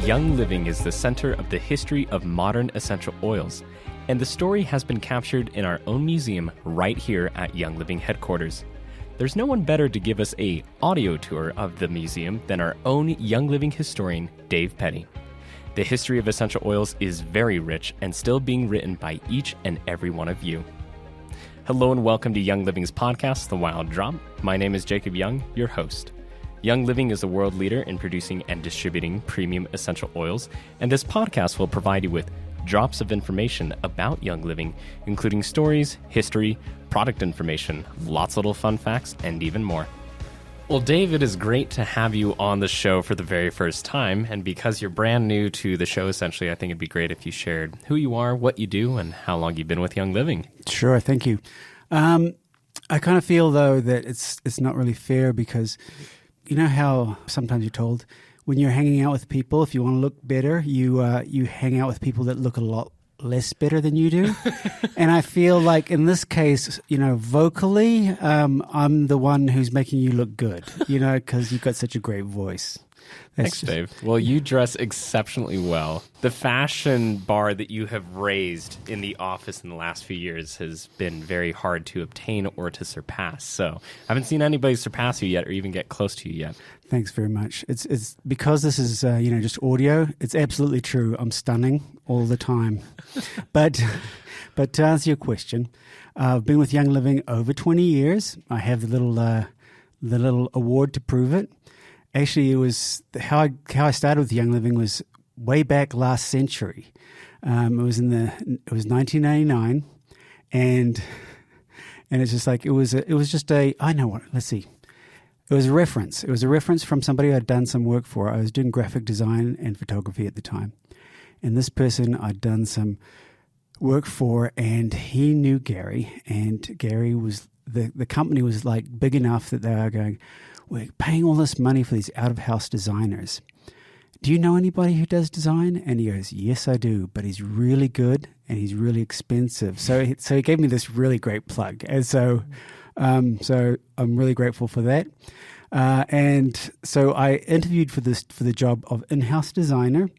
Young Living is the center of the history of modern essential oils, and the story has been captured in our own museum right here at Young Living headquarters. There's no one better to give us an audio tour of the museum than our own Young Living historian, Dave Petty. The history of essential oils is very rich and still being written by each and every one of you. Hello and welcome to Young Living's podcast, The Wild Drop. My name is Jacob Young, your host. Young Living is a world leader in producing and distributing premium essential oils, and this podcast will provide you with drops of information about Young Living, including stories, history, product information, lots of little fun facts, and even more. Well, Dave, it is great to have you on the show for the very first time, and because you're brand new to the show, essentially, I think it'd be great if you shared who you are, what you do, and how long you've been with Young Living. Sure, thank you. I kind of feel, though, that it's not really fair because you know how sometimes you're told when you're hanging out with people, if you want to look better, you hang out with people that look a lot less better than you do. And I feel like in this case, vocally, I'm the one who's making you look good, because you've got such a great voice. Thanks, Dave. Well, you dress exceptionally well. The fashion bar that you have raised in the office in the last few years has been very hard to obtain or to surpass. So I haven't seen anybody surpass you yet or even get close to you yet. Thanks very much. It's because this is just audio. It's absolutely true. I'm stunning all the time. But to answer your question, I've been with Young Living over 20 years. I have the little award to prove it. Actually, it was how I started with Young Living was way back last century. It was 1999, and it's just like it was just a I know what. Let's see. It was a reference. It was a reference from somebody I'd done some work for. I was doing graphic design and photography at the time, and this person I'd done some work for, and he knew Gary, and Gary was the company was like big enough that they were going, we're paying all this money for these out-of-house designers. Do you know anybody who does design? And he goes, yes, I do, but he's really good and he's really expensive. So he gave me this really great plug. And so I'm really grateful for that. And so I interviewed for the job of in-house designer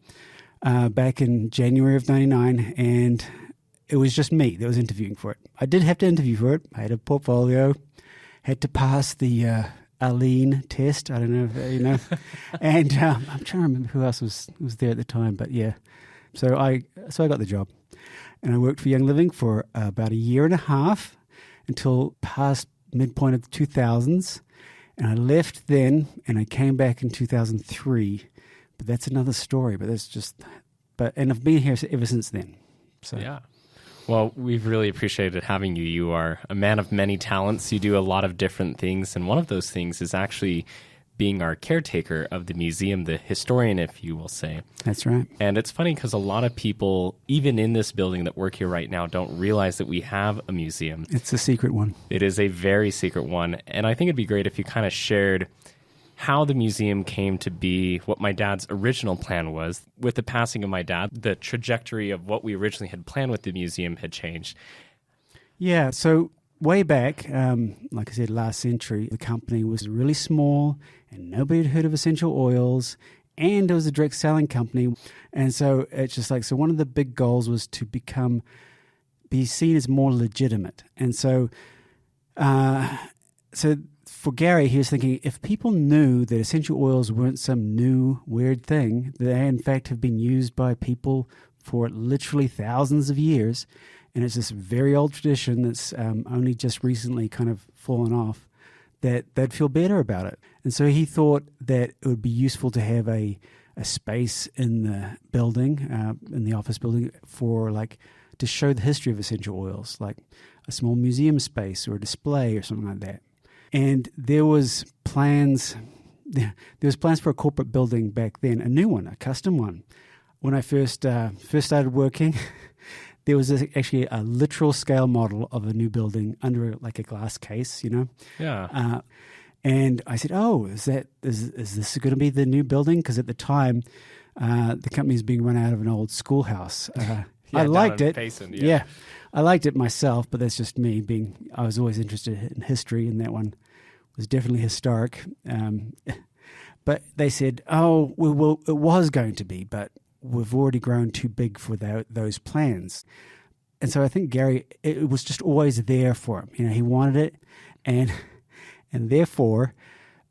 back in January of 99, and it was just me that was interviewing for it. I did have to interview for it. I had a portfolio, had to pass the Aline test. I don't know if you know. And I'm trying to remember who else was there at the time, but yeah. So I got the job, and I worked for Young Living for about a year and a half until past midpoint of the 2000s, and I left then, and I came back in 2003. But that's another story. And I've been here ever since then. So yeah. Well, we've really appreciated having you. You are a man of many talents. You do a lot of different things, and one of those things is actually being our caretaker of the museum, the historian, if you will say. That's right. And it's funny because a lot of people, even in this building that work here right now, don't realize that we have a museum. It's a secret one. It is a very secret one, and I think it'd be great if you kind of shared how the museum came to be, what my dad's original plan was. With the passing of my dad, the trajectory of what we originally had planned with the museum had changed. Yeah, so way back, like I said, last century, the company was really small and nobody had heard of essential oils, and it was a direct selling company. And so it's just like, so one of the big goals was to be seen as more legitimate. And so for Gary, he was thinking, if people knew that essential oils weren't some new, weird thing, they in fact have been used by people for literally thousands of years, and it's this very old tradition that's only just recently kind of fallen off, that they'd feel better about it. And so he thought that it would be useful to have a space in the building, in the office building, to show the history of essential oils, like a small museum space or a display or something like that. And there was plans for a corporate building back then, a new one, a custom one. When I first started working, there was actually a literal scale model of a new building under like a glass case, Yeah. And I said, "Oh, is this going to be the new building?" Because at the time, the company was being run out of an old schoolhouse. I liked it. Payson, yeah, I liked it myself, but that's just me I was always interested in history, and that one was definitely historic. But they said, oh, well, it was going to be, but we've already grown too big for those plans. And so I think Gary, it was just always there for him. He wanted it, and therefore,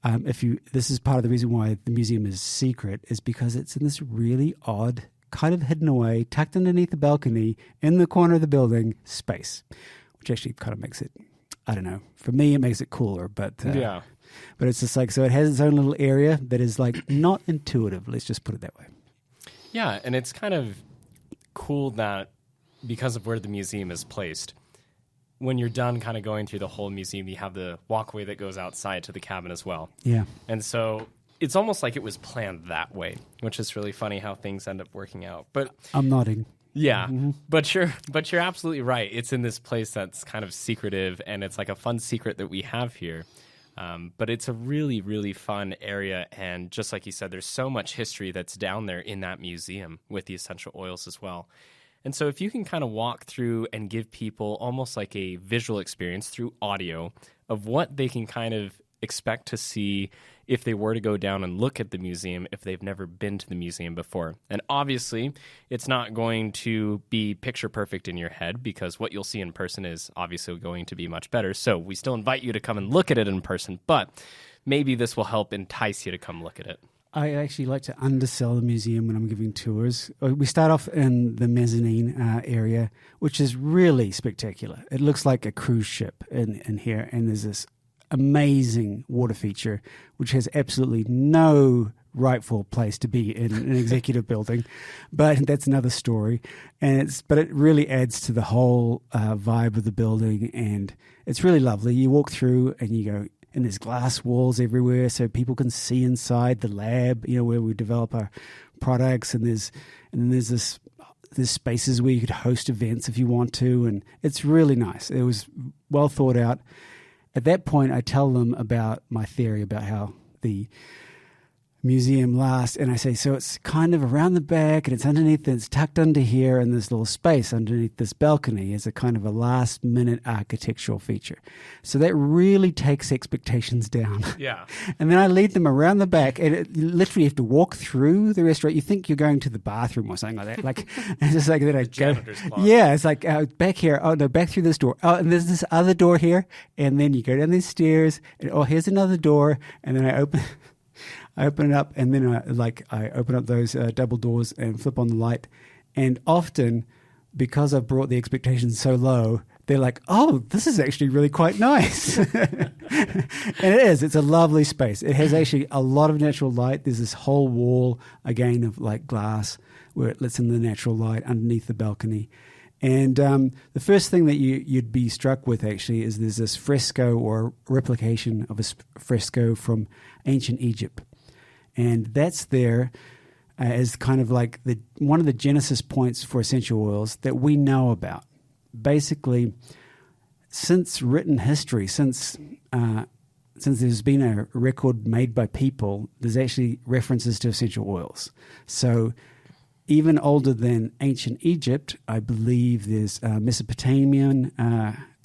this is part of the reason why the museum is secret, is because it's in this really odd, kind of hidden away, tucked underneath the balcony in the corner of the building space, which actually kind of makes it, I don't know, for me it makes it cooler, but Yeah. But it's just like, so it has its own little area that is like not intuitive. Let's just put it that way. Yeah, and it's kind of cool that because of where the museum is placed, when you're done kind of going through the whole museum, you have the walkway that goes outside to the cabin as well. Yeah. And so it's almost like it was planned that way, which is really funny how things end up working out. But I'm nodding. yeah, but you're absolutely right. It's in this place that's kind of secretive, and it's like a fun secret that we have here. But it's a really, really fun area, and just like you said, there's so much history that's down there in that museum with the essential oils as well. And so if you can kind of walk through and give people almost like a visual experience through audio of what they can kind of expect to see if they were to go down and look at the museum if they've never been to the museum before. And obviously, it's not going to be picture perfect in your head because what you'll see in person is obviously going to be much better. So we still invite you to come and look at it in person, but maybe this will help entice you to come look at it. I actually like to undersell the museum when I'm giving tours. We start off in the mezzanine area, which is really spectacular. It looks like a cruise ship in here, and there's this amazing water feature, which has absolutely no rightful place to be in an executive building, but that's another story. But it really adds to the whole vibe of the building, and it's really lovely. You walk through and you go, and there's glass walls everywhere, so people can see inside the lab, where we develop our products, and there's spaces where you could host events if you want to, and it's really nice. It was well thought out. At that point, I tell them about my theory about how the museum lasts, and I say, so it's kind of around the back, and it's underneath, and it's tucked under here in this little space underneath this balcony as a kind of a last-minute architectural feature. So that really takes expectations down. Yeah. And then I lead them around the back, and literally you have to walk through the restaurant. You think you're going to the bathroom or something like that. Like, it's just like that. I go, janitor's closet. yeah, it's like back here. Oh no, back through this door. Oh, and there's this other door here, and then you go down these stairs, and here's another door, and then I open it up, and then I open up those double doors and flip on the light. And often, because I've brought the expectations so low, they're like, oh, this is actually really quite nice. And it is. It's a lovely space. It has actually a lot of natural light. There's this whole wall, again, of like glass where it lets in the natural light underneath the balcony. And the first thing that you'd be struck with, actually, is there's this fresco or replication of a fresco from ancient Egypt. And that's there as kind of like one of the genesis points for essential oils that we know about. Basically, since written history, since there's been a record made by people, there's actually references to essential oils. So even older than ancient Egypt, I believe there's Mesopotamian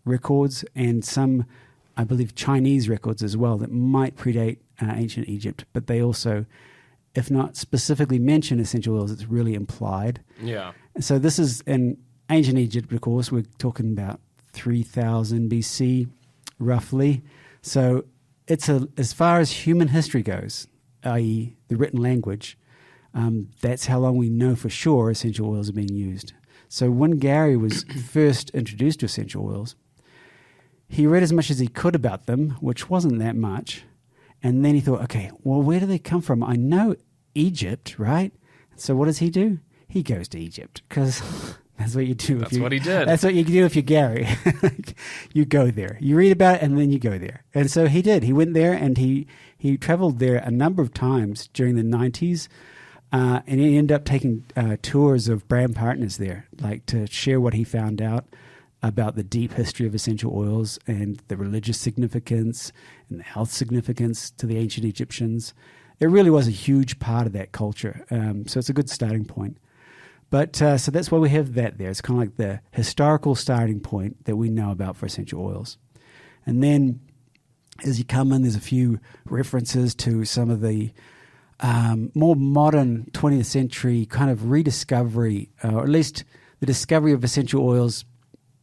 records and some, I believe, Chinese records as well that might predate ancient Egypt, but they also, if not specifically mention essential oils, it's really implied. Yeah. So this is in ancient Egypt, of course. We're talking about 3000 BC, roughly. So it's as far as human history goes, i.e. the written language, that's how long we know for sure essential oils are being used. So when Gary was first introduced to essential oils, he read as much as he could about them, which wasn't that much. And then he thought, okay, well, where do they come from? I know Egypt, right? So what does he do? He goes to Egypt because that's what you do. That's what he did. That's what you do if you're Gary. You go there. You read about it, and then you go there. And so he did. He went there, and he traveled there a number of times during the 90s. And he ended up taking tours of brand partners there, like to share what he found out about the deep history of essential oils and the religious significance and the health significance to the ancient Egyptians. It really was a huge part of that culture. So it's a good starting point. But so that's why we have that there. It's kind of like the historical starting point that we know about for essential oils. And then as you come in, there's a few references to some of the more modern 20th century kind of rediscovery, or at least the discovery of essential oils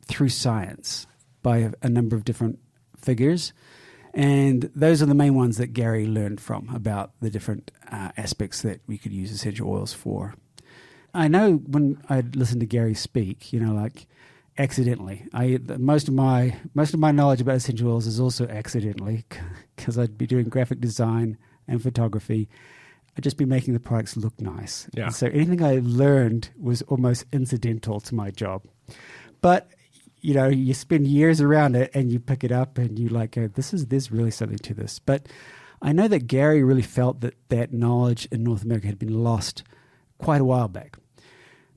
through science by a number of different figures. And those are the main ones that Gary learned from, about the different aspects that we could use essential oils for. I know when I listened to Gary speak, like accidentally, most of my knowledge about essential oils is also accidentally, because I'd be doing graphic design and photography. I'd just be making the products look nice. Yeah. And so anything I learned was almost incidental to my job. But you spend years around it and you pick it up and you there's really something to this. But I know that Gary really felt that knowledge in North America had been lost quite a while back.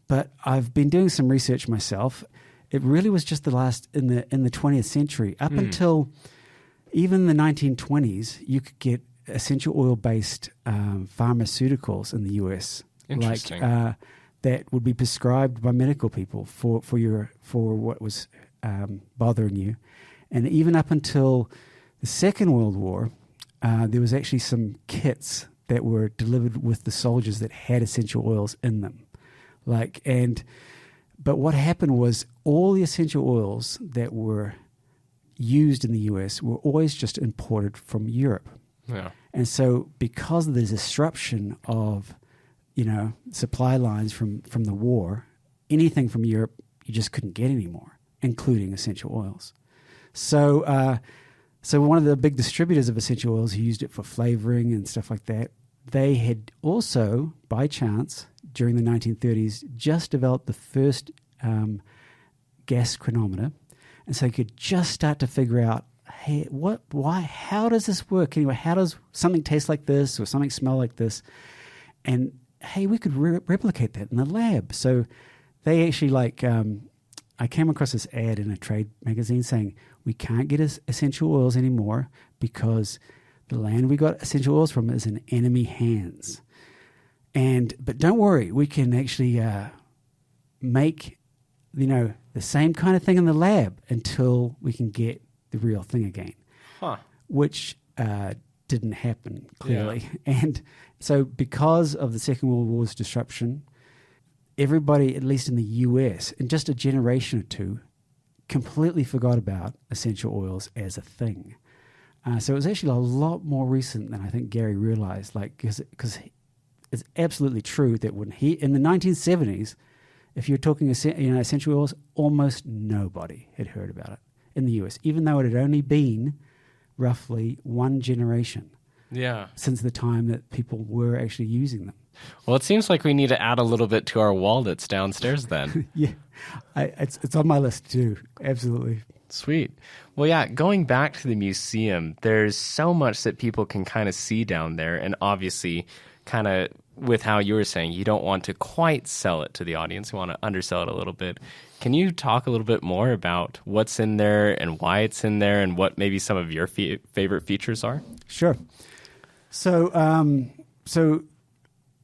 But I've been doing some research myself. It really was just in the 20th century. Up until even the 1920s, you could get essential oil-based pharmaceuticals in the US. Interesting. That would be prescribed by medical people for what was bothering you. And even up until the Second World War, there was actually some kits that were delivered with the soldiers that had essential oils in them. But what happened was all the essential oils that were used in the US were always just imported from Europe. Yeah. And so because of the disruption of supply lines from the war, anything from Europe you just couldn't get anymore, including essential oils. So one of the big distributors of essential oils who used it for flavoring and stuff like that, they had also, by chance, during the 1930s, just developed the first gas chronometer. And so you could just start to figure out, hey, how does this work anyway? How does something taste like this or something smell like this? And hey, we could replicate that in the lab. So they actually I came across this ad in a trade magazine saying, we can't get essential oils anymore because the land we got essential oils from is in enemy hands. But don't worry, we can actually make, the same kind of thing in the lab until we can get the real thing again. Huh. Which didn't happen, clearly. Yeah. And so because of the Second World War's disruption, everybody, at least in the US, in just a generation or two, completely forgot about essential oils as a thing. So it was actually a lot more recent than I think Gary realized, because it's absolutely true that when in the 1970s, if you're talking essential oils, almost nobody had heard about it in the US, even though it had only been roughly one generation since the time that people were actually using them. Well, it seems like we need to add a little bit to our wallets downstairs then. Yeah, it's on my list too, absolutely. Sweet. Well, yeah, going back to the museum, there's so much that people can kind of see down there, and obviously kind of with how you were saying, you don't want to quite sell it to the audience. You want to undersell it a little bit. Can you talk a little bit more about what's in there and why it's in there and what maybe some of your favorite features are? Sure. So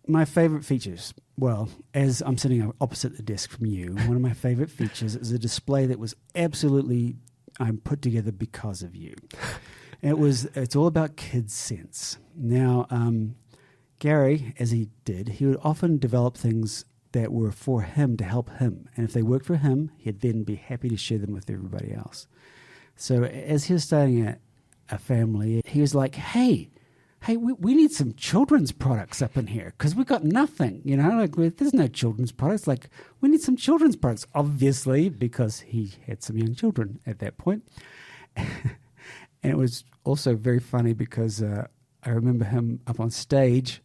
my favorite features, well, as I'm sitting opposite the desk from you, one of my favorite features is a display that was absolutely put together because of you. It's all about kids' sense. Now, Gary, as he would often develop things that were for him to help him. And if they worked for him, he'd then be happy to share them with everybody else. So as he was starting a family, he was like, hey, we need some children's products up in here because we got nothing, there's no children's products. We need some children's products, obviously, because he had some young children at that point. And it was also very funny because I remember him up on stage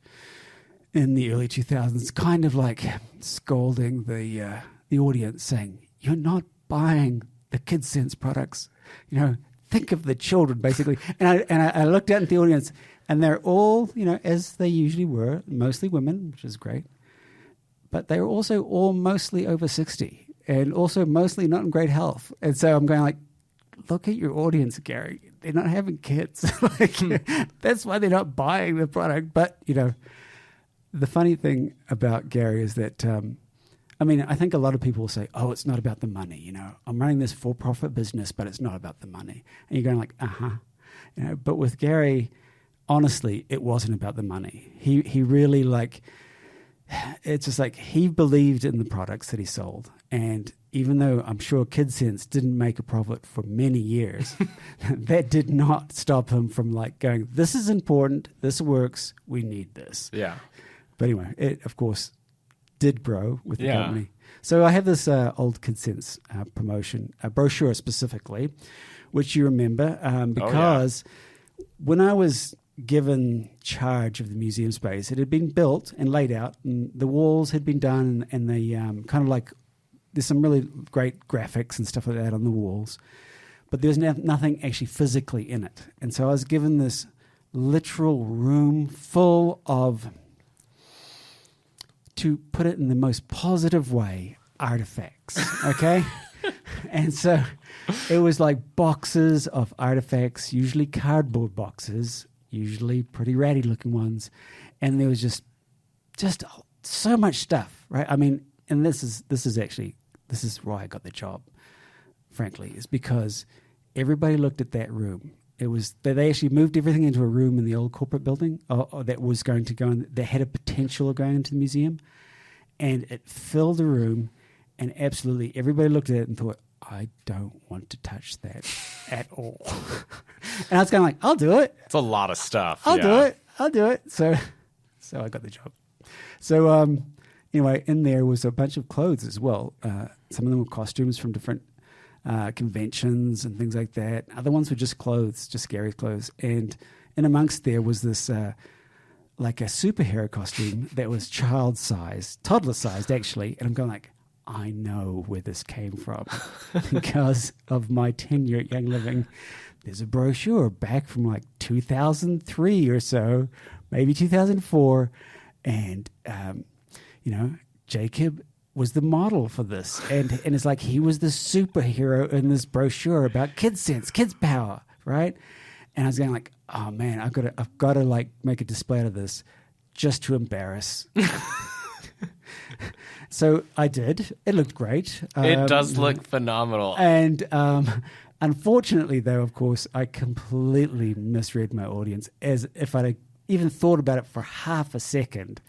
in the early 2000s, kind of scolding the audience, saying, "You're not buying the Kids Sense products. Think of the children, basically." And I looked out at the audience, and they're all, as they usually were, mostly women, which is great, but they were also all mostly over 60, and also mostly not in great health. And so I'm going look at your audience, Gary. They're not having kids. That's why they're not buying the product. But, the funny thing about Gary is that, I think a lot of people will say, oh, it's not about the money. I'm running this for-profit business, but it's not about the money. And you're going uh-huh. But with Gary, honestly, it wasn't about the money. He really like, it's just like he believed in the products that he sold. And even though I'm sure KidSense didn't make a profit for many years, that did not stop him from like going, this is important, this works, we need this. Yeah. But anyway, it of course did grow with the company. So I have this old KidSense promotion, a brochure specifically, which you remember because when I was given charge of the museum space, it had been built and laid out, and the walls had been done, and the kind of like, there's some really great graphics and stuff like that on the walls, but there's nothing actually physically in it. And so I was given this literal room full of, to put it in the most positive way, artifacts, okay? And so it was like boxes of artifacts, usually cardboard boxes, usually pretty ratty looking ones, and there was just so much stuff, right? I mean, and this is why I got the job, frankly, is because everybody looked at that room. It was they actually moved everything into a room in the old corporate building that was going to go in, that had a potential of going into the museum, and it filled the room, and absolutely everybody looked at it and thought, I don't want to touch that at all. And I was kind of like, I'll do it. It's a lot of stuff. I'll do it. So I got the job. So anyway, in there was a bunch of clothes as well. Some of them were costumes from different conventions and things like that. Other ones were just clothes, just scary clothes. And in amongst there was this like a superhero costume that was child-sized, toddler-sized actually. And I'm going like, I know where this came from because of my tenure at Young Living. There's a brochure back from like 2003 or so, maybe 2004. And, Jacob was the model for this. And it's like he was the superhero in this brochure about KidSense, Kids Power, right? And I was going like, oh man, I've got to like make a display out of this just to embarrass. So I did. It looked great. It does look phenomenal. And unfortunately, though, of course, I completely misread my audience. As if I'd even thought about it for half a second,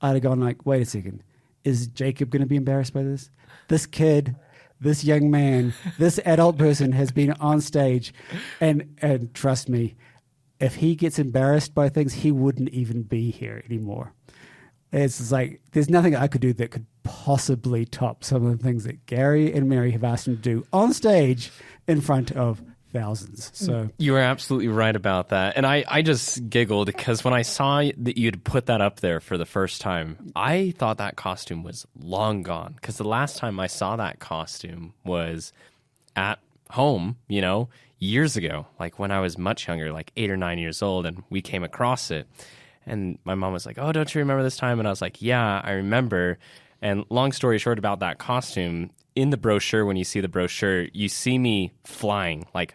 I'd have gone like, wait a second, is Jacob going to be embarrassed by this? This kid, this young man, this adult person has been on stage, and trust me, if he gets embarrassed by things, he wouldn't even be here anymore. It's like there's nothing I could do that could possibly top some of the things that Gary and Mary have asked him to do on stage in front of thousands. So you were absolutely right about that. And I just giggled because when I saw that you'd put that up there for the first time, I thought that costume was long gone, because the last time I saw that costume was at home, years ago, like when I was much younger, like 8 or 9 years old, and we came across it. And my mom was like, oh, don't you remember this time? And I was like, yeah, I remember. And long story short about that costume, in the brochure, when you see the brochure, you see me flying, like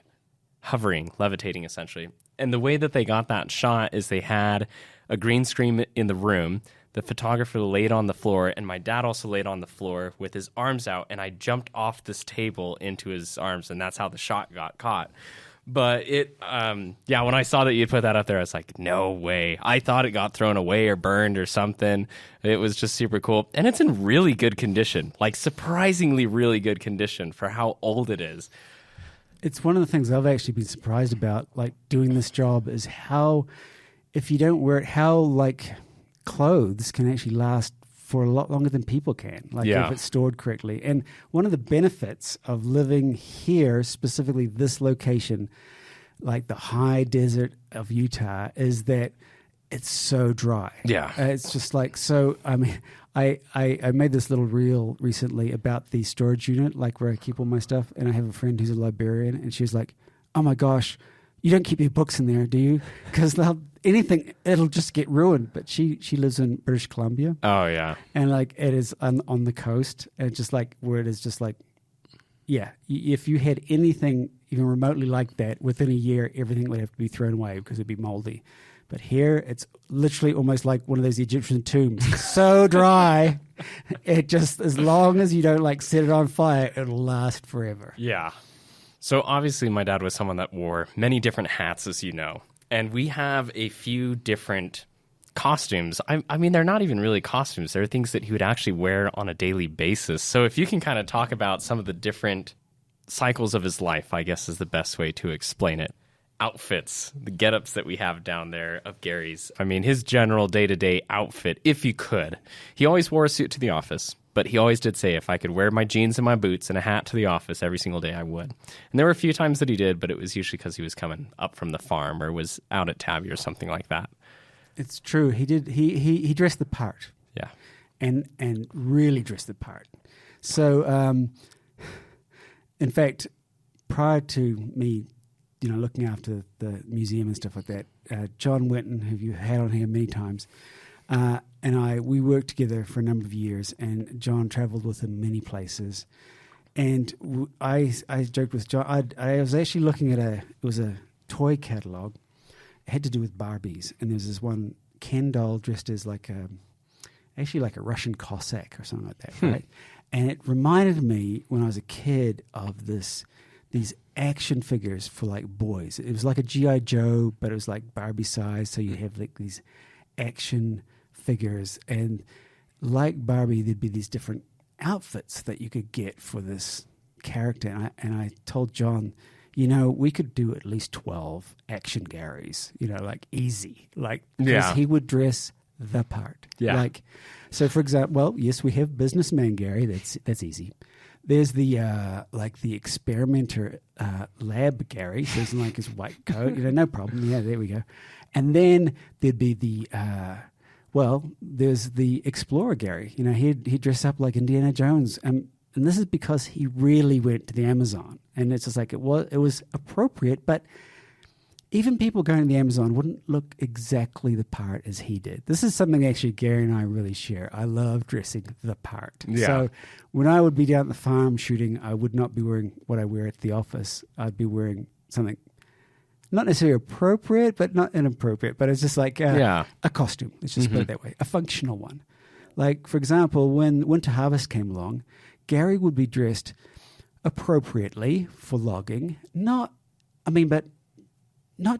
hovering, levitating essentially. And the way that they got that shot is they had a green screen in the room, the photographer laid on the floor, and my dad also laid on the floor with his arms out, and I jumped off this table into his arms, and that's how the shot got caught. But when I saw that you put that up there, I was like, no way. I thought it got thrown away or burned or something. It was just super cool. And it's in really good condition, like surprisingly really good condition for how old it is. It's one of the things I've actually been surprised about, like doing this job, is how, if you don't wear it, how like clothes can actually last for a lot longer than people can, like if it's stored correctly. And one of the benefits of living here, specifically this location, like the high desert of Utah, is that it's so dry. Yeah. It's just like, so, I mean, I made this little reel recently about the storage unit, like where I keep all my stuff. And I have a friend who's a librarian, and she was like, oh my gosh, you don't keep your books in there, do you? Because it'll just get ruined. But she lives in British Columbia. Oh, yeah. And like it is on the coast, and just like where it is just like, yeah, if you had anything even remotely like that, within a year, everything would have to be thrown away because it'd be moldy. But here, it's literally almost like one of those Egyptian tombs. It's so dry. It just, as long as you don't like set it on fire, it'll last forever. Yeah. So obviously my dad was someone that wore many different hats, as you know. And we have a few different costumes. I mean, they're not even really costumes. They're things that he would actually wear on a daily basis. So if you can kind of talk about some of the different cycles of his life, I guess is the best way to explain it. Outfits, the get-ups that we have down there of Gary's. I mean, his general day-to-day outfit, if you could. He always wore a suit to the office, but he always did say if I could wear my jeans and my boots and a hat to the office every single day, I would. And there were a few times that he did, but it was usually because he was coming up from the farm or was out at Tabby or something like that. It's true. He did. He dressed the part. Yeah. And really dressed the part. So, in fact, prior to me, looking after the museum and stuff like that, John Witten, who you had on here many times, and we worked together for a number of years, and John travelled with him many places. And I joked with John. I was actually looking at it was a toy catalogue. It had to do with Barbies, and there was this one Ken doll dressed as like a Russian Cossack or something like that, right? And it reminded me when I was a kid of these action figures for like boys. It was like a G.I. Joe, but it was like Barbie size. So you have like these action figures, and like Barbie, there'd be these different outfits that you could get for this character. And I told John, we could do at least 12 action Garys, like easy, like because he would dress the part. Yeah. Like, so for example, well, yes, we have businessman Gary. That's easy. There's the experimenter lab Gary. So it's like his white coat, no problem. Yeah, there we go. And then there'd be there's the explorer Gary. He'd dress up like Indiana Jones. And this is because he really went to the Amazon. And it's just like it was appropriate, but even people going to the Amazon wouldn't look exactly the part as he did. This is something actually Gary and I really share. I love dressing the part. Yeah. So when I would be down at the farm shooting, I would not be wearing what I wear at the office. I'd be wearing something not necessarily appropriate, but not inappropriate. But it's just like a costume. Let's just put it that way. A functional one. Like, for example, when Winter Harvest came along, Gary would be dressed appropriately for logging. Not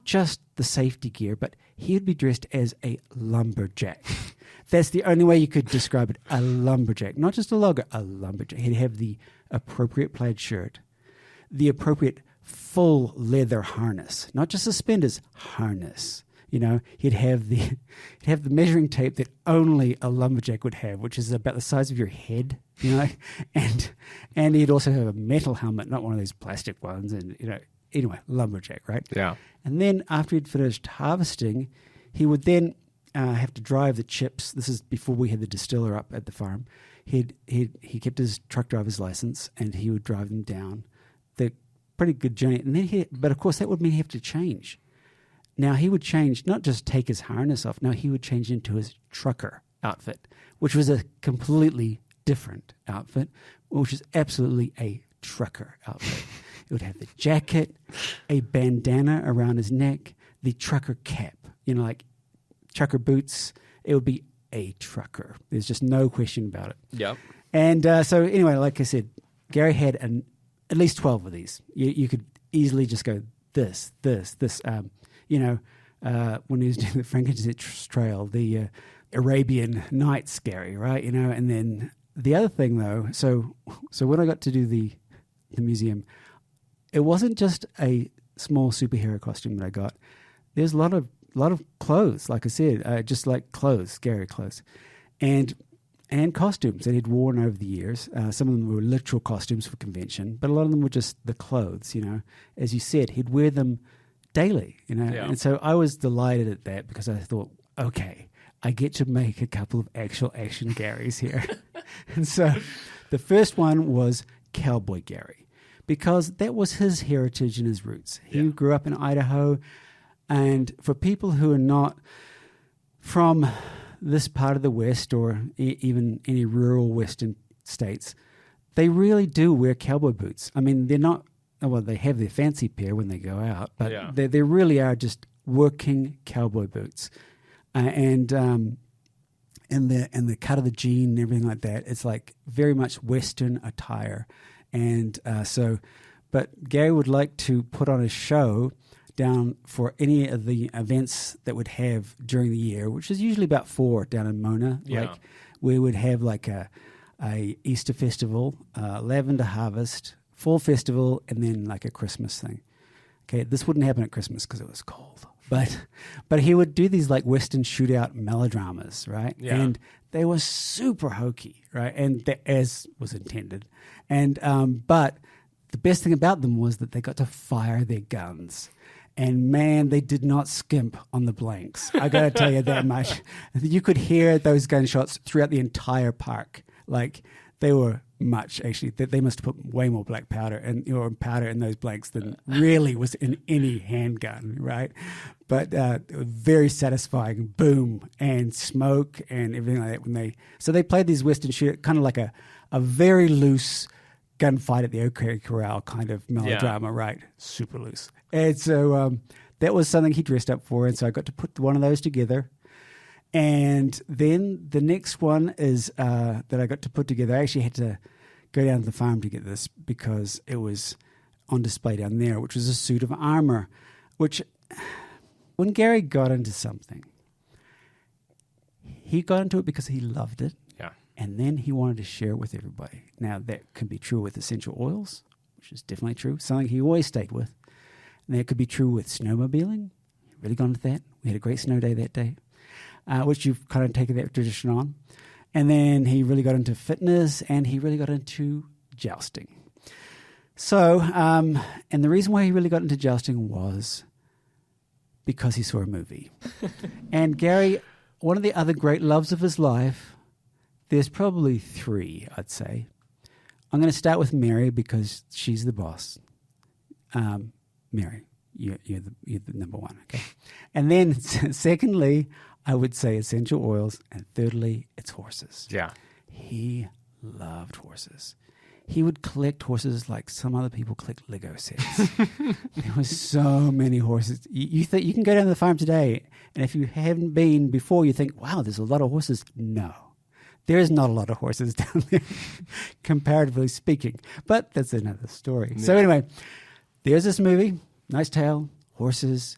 just the safety gear, but he would be dressed as a lumberjack. That's the only way you could describe it, a lumberjack. Not just a logger, a lumberjack. He'd have the appropriate plaid shirt, the appropriate full leather harness, not just suspenders, harness. He'd have the measuring tape that only a lumberjack would have, which is about the size of your head, and he'd also have a metal helmet, not one of those plastic ones, and anyway, lumberjack, right? Yeah. And then after he'd finished harvesting, he would then have to drive the chips. This is before we had the distiller up at the farm. He kept his truck driver's license, and he would drive them down the pretty good journey. And then but of course that would mean he'd have to change. Now he would change, not just take his harness off. No, he would change into his trucker outfit, which was a completely different outfit, which is absolutely a trucker outfit. It would have the jacket, a bandana around his neck, the trucker cap, like trucker boots. It would be a trucker. There's just no question about it. Yep. And so anyway, like I said, Gary had at least 12 of these. You could easily just go this. When he was doing the Frankenstein Trail, the Arabian Nights Gary, right? And then the other thing though, so when I got to do the museum, it wasn't just a small superhero costume that I got. There's a lot of clothes, like I said, just like clothes, Gary clothes, and costumes that he'd worn over the years. Some of them were literal costumes for convention, but a lot of them were just the clothes. As you said, he'd wear them daily. Yeah. And so I was delighted at that because I thought, okay, I get to make a couple of actual action Garys here. And so the first one was Cowboy Gary, because that was his heritage and his roots. He grew up in Idaho, and for people who are not from this part of the West or even any rural Western states, they really do wear cowboy boots. I mean, they're not, well, they have their fancy pair when they go out, but they really are just working cowboy boots. And the cut of the jean and everything like that, it's like very much Western attire. And but Gary would like to put on a show down for any of the events that would have during the year, which is usually about 4 down in Mona. Yeah. Like we would have like a Easter festival, lavender harvest, fall festival, and then like a Christmas thing. Okay, this wouldn't happen at Christmas because it was cold. But he would do these like Western shootout melodramas, right? Yeah. And they were super hokey, right? And as was intended. And but the best thing about them was that they got to fire their guns. And man, they did not skimp on the blanks. I got to tell you that much. You could hear those gunshots throughout the entire park. Like they were much actually. They must have put way more black powder and powder in those blanks than really was in any handgun, right? But very satisfying boom and smoke and everything like that so they played these Western shoot kind of like a very loose gunfight at the OK Corral kind of melodrama, right? Super loose. And so that was something he dressed up for, and so I got to put one of those together. And then the next one is that I got to put together. I actually had to go down to the farm to get this because it was on display down there, which was a suit of armor, which when Gary got into something, he got into it because he loved it. Yeah. And then he wanted to share it with everybody. Now, that could be true with essential oils, which is definitely true, something he always stayed with. And that could be true with snowmobiling. He really got into that. We had a great snow day that day, which you've kind of taken that tradition on. And then he really got into fitness, and he really got into jousting. So, and the reason why he really got into jousting was because he saw a movie. And Gary, one of the other great loves of his life, there's probably 3, I'd say. I'm going to start with Mary because she's the boss. Mary, you're the number one, okay? And then secondly, I would say essential oils, and thirdly, it's horses. Yeah. He loved horses. He would collect horses like some other people collect Lego sets. There were so many horses. You can go down to the farm today, and if you haven't been before, you think, wow, there's a lot of horses. No. There is not a lot of horses down there, comparatively speaking. But that's another story. Yeah. So anyway, there's this movie, nice tale, horses,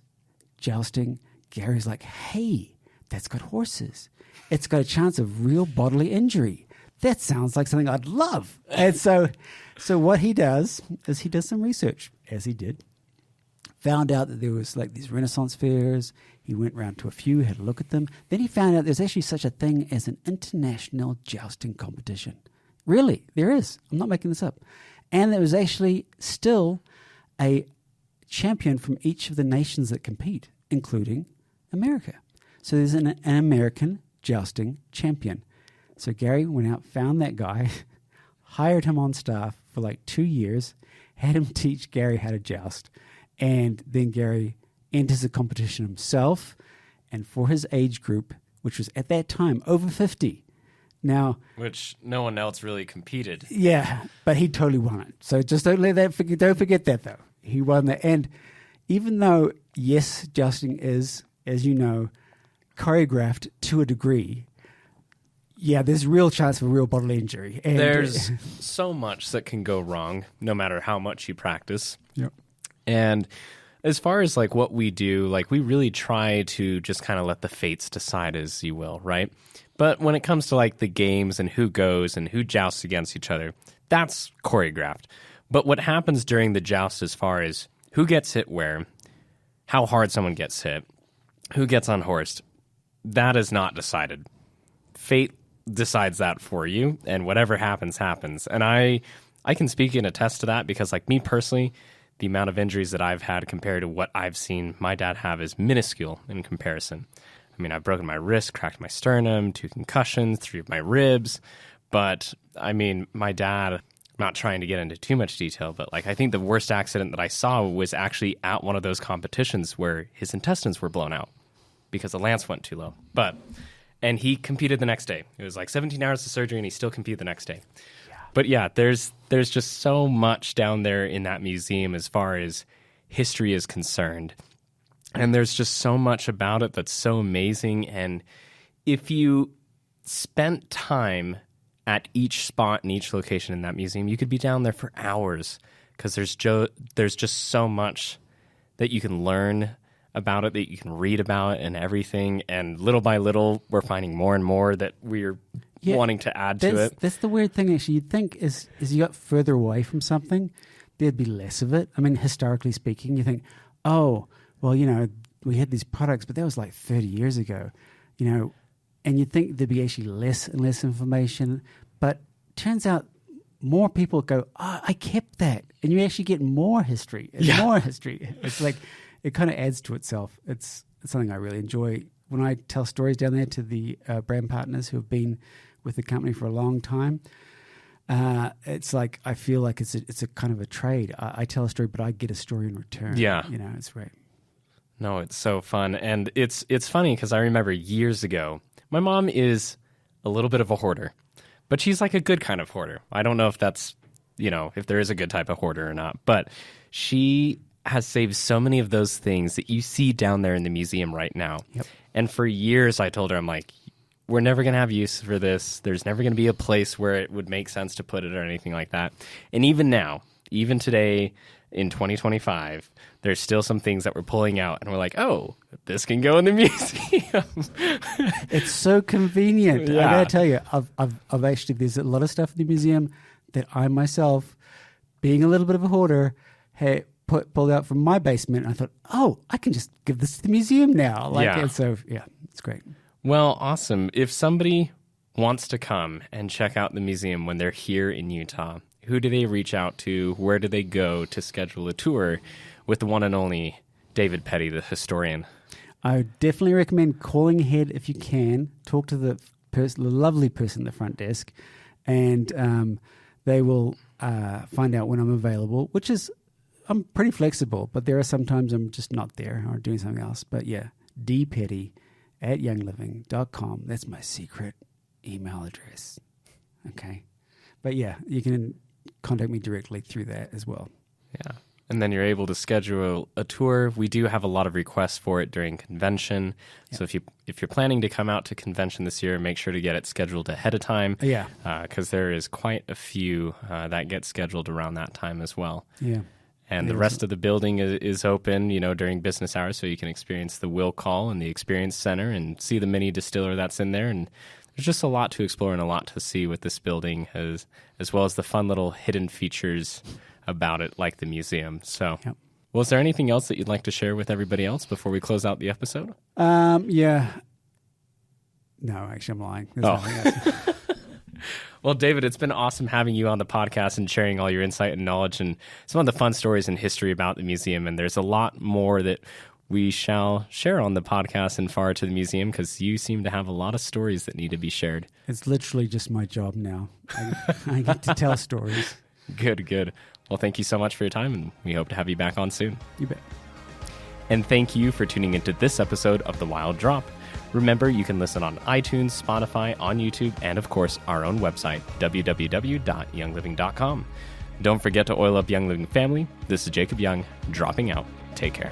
jousting. Gary's like, hey, that's got horses. It's got a chance of real bodily injury. That sounds like something I'd love. And so what he does is he does some research, as he did. Found out that there was like these Renaissance fairs. He went around to a few, had a look at them. Then he found out there's actually such a thing as an international jousting competition. Really, there is. I'm not making this up. And there was actually still a champion from each of the nations that compete, including America. So there's an American jousting champion. So Gary went out, found that guy, hired him on staff for like 2 years, had him teach Gary how to joust. And then Gary enters the competition himself, and for his age group, which was at that time over 50. Now, which no one else really competed. Yeah, but he totally won it. So just don't forget that though. He won that. And even though, yes, jousting is, as you know, choreographed to a degree, yeah, there's real chance for real bodily injury. And there's so much that can go wrong, no matter how much you practice. Yep. And as far as like what we do, like we really try to just kind of let the fates decide, as you will, right? But when it comes to like the games and who goes and who jousts against each other, that's choreographed. But what happens during the joust as far as who gets hit where, how hard someone gets hit, who gets unhorsed, that is not decided. Fate decides that for you, and whatever happens, happens. And I can speak and attest to that because, like me personally, the amount of injuries that I've had compared to what I've seen my dad have is minuscule in comparison. I mean, I've broken my wrist, cracked my sternum, 2 concussions, 3 of my ribs. But, I mean, my dad, I'm not trying to get into too much detail, but like I think the worst accident that I saw was actually at one of those competitions where his intestines were blown out because the lance went too low. And he competed the next day. It was like 17 hours of surgery, and he still competed the next day. Yeah. But yeah, there's just so much down there in that museum as far as history is concerned. And there's just so much about it that's so amazing. And if you spent time at each spot in each location in that museum, you could be down there for hours because there's just so much that you can learn about it, that you can read about and everything. And little by little, we're finding more and more that we're wanting to add to it. That's the weird thing, actually. You'd think is you got further away from something, there'd be less of it. I mean, historically speaking, you think, oh, well, we had these products, but that was like 30 years ago, and you'd think there'd be actually less and less information. But turns out more people go, oh, I kept that. And you actually get more history and more history. It's like, it kind of adds to itself. It's something I really enjoy. When I tell stories down there to the brand partners who have been with the company for a long time, it's like, I feel like it's a kind of a trade. I tell a story, but I get a story in return. Yeah. It's great. No, it's so fun. And it's funny because I remember years ago, my mom is a little bit of a hoarder, but she's like a good kind of hoarder. I don't know if that's, if there is a good type of hoarder or not, but she has saved so many of those things that you see down there in the museum right now. Yep. And for years I told her, I'm like, we're never going to have use for this. There's never going to be a place where it would make sense to put it or anything like that. And even now, even today in 2025, there's still some things that we're pulling out and we're like, oh, this can go in the museum. It's so convenient. Yeah. I gotta tell you, I've actually, there's a lot of stuff in the museum that I myself, being a little bit of a hoarder, had pulled out from my basement. And I thought, oh, I can just give this to the museum now. And so, it's great. Well, awesome. If somebody wants to come and check out the museum when they're here in Utah, who do they reach out to? Where do they go to schedule a tour with the one and only David Petty, the historian? I would definitely recommend calling ahead if you can. Talk to the lovely person at the front desk, and they will find out when I'm available, which is, I'm pretty flexible, but there are sometimes I'm just not there or doing something else. But yeah, dpetty@youngliving.com. That's my secret email address. Okay. But yeah, you can contact me directly through that as well. Yeah. And then you're able to schedule a tour. We do have a lot of requests for it during convention. Yep. So if you're planning to come out to convention this year, make sure to get it scheduled ahead of time. Yeah. Because there is quite a few that get scheduled around that time as well. Yeah. And the rest of the building is open, during business hours, so you can experience the Will Call and the Experience Center and see the mini distiller that's in there. And there's just a lot to explore and a lot to see with this building, as well as the fun little hidden features about it, like the museum. So, Well, is there anything else that you'd like to share with everybody else before we close out the episode? Yeah. No, actually, I'm lying. There's nothing else. Well, David, it's been awesome having you on the podcast and sharing all your insight and knowledge and some of the fun stories and history about the museum. And there's a lot more that we shall share on the podcast and far to the museum, because you seem to have a lot of stories that need to be shared. It's literally just my job now. I get to tell stories. Good. Well, thank you so much for your time, and we hope to have you back on soon. You bet. And thank you for tuning into this episode of The Wild Drop. Remember, you can listen on iTunes, Spotify, on YouTube, and of course, our own website, www.youngliving.com. Don't forget to oil up Young Living family. This is Jacob Young, dropping out. Take care.